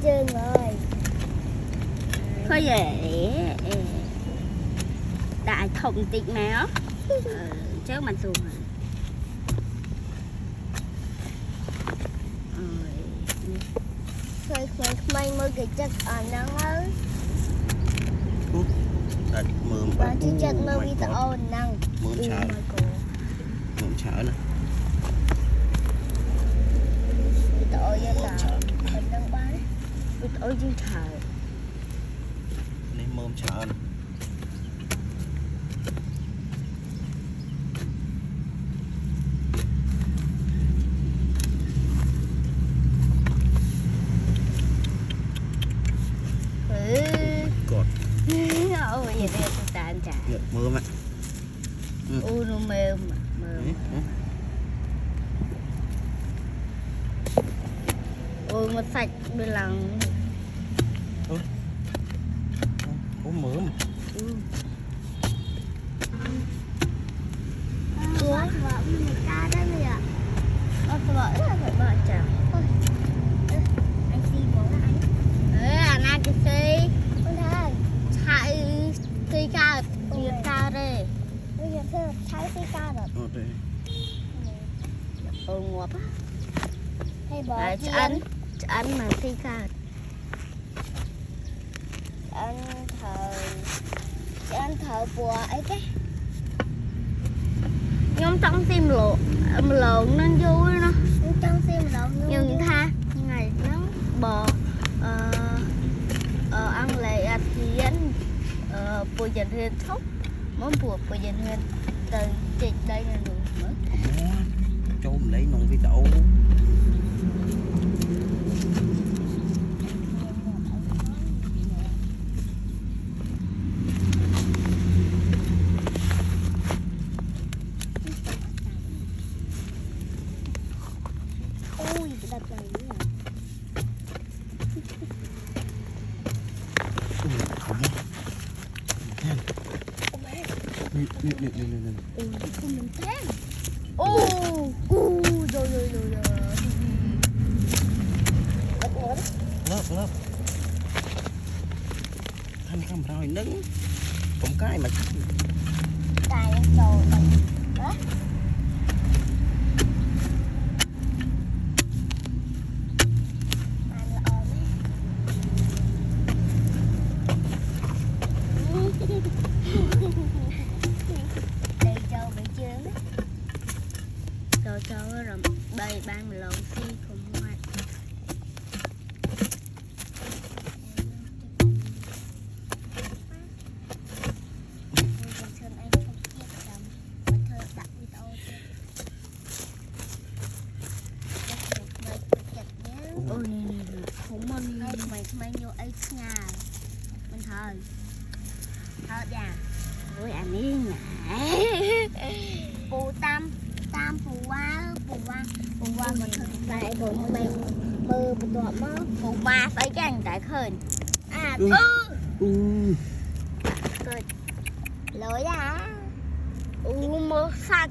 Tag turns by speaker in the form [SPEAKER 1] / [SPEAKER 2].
[SPEAKER 1] Chưa rồi.
[SPEAKER 2] Thôi vậy đại thông tịch máu chứ mình xuống
[SPEAKER 1] Khơi mày mới cái chất ở nắng ơi.
[SPEAKER 3] Đặt mượm
[SPEAKER 1] Và chứ chất mơ bị tao nắng.
[SPEAKER 3] Mượm chở. Mượm chở nè.
[SPEAKER 1] Bị tao yên là mình đang bán.
[SPEAKER 2] bị tối chứ thở
[SPEAKER 3] Nên mượm chở nè. Cột.
[SPEAKER 2] ôi vậy đây tôi tàn chả
[SPEAKER 3] Mượm ạ.
[SPEAKER 2] u nó mềm ôi một sạch bên lòng
[SPEAKER 3] Có mượm.
[SPEAKER 1] Ủa, vợ mình ca đó nè.
[SPEAKER 2] tôi gọi là phải bỏ chả
[SPEAKER 1] Anh đi muốn anh.
[SPEAKER 2] anh ăn cái gì
[SPEAKER 1] Con thấy.
[SPEAKER 2] chạy cây cao tiền cao đây
[SPEAKER 1] Bây giờ thưa trái cái ca rồi.
[SPEAKER 2] ngọt á
[SPEAKER 1] Hay bỏ
[SPEAKER 2] ăn mà cây cao
[SPEAKER 1] anh thợ bùa ấy cái.
[SPEAKER 2] nhóm trong tim lộ lộn nên vui nó
[SPEAKER 1] Trong xem lộn
[SPEAKER 2] nhưng tha ngày nắng bò ăn lại ăn thì anh bùa dần hơn thốc món bùa dần hơn từ trên đây là được nữa
[SPEAKER 3] Cho mình lấy nông với đậu.
[SPEAKER 1] Ui, cái đợt này nữa. Không mình thế. Rồi.
[SPEAKER 3] Lớp. Thanh không rồi nứng. Cũng cái mà
[SPEAKER 1] Tài lên trầu này. Đó. Đây trầu bị chưa đấy.
[SPEAKER 2] cho rồi đây ban lộn xi cùng ngoại ôi nè không mong
[SPEAKER 1] mày vô ấy nhà mình thời dạ
[SPEAKER 2] ôi anh ấy
[SPEAKER 1] phù tam phù qua mình thời tại rồi mày mơ một đoạn mơ
[SPEAKER 2] phụ ma phải cái anh tại khơi
[SPEAKER 1] lối ra
[SPEAKER 2] mơ sạch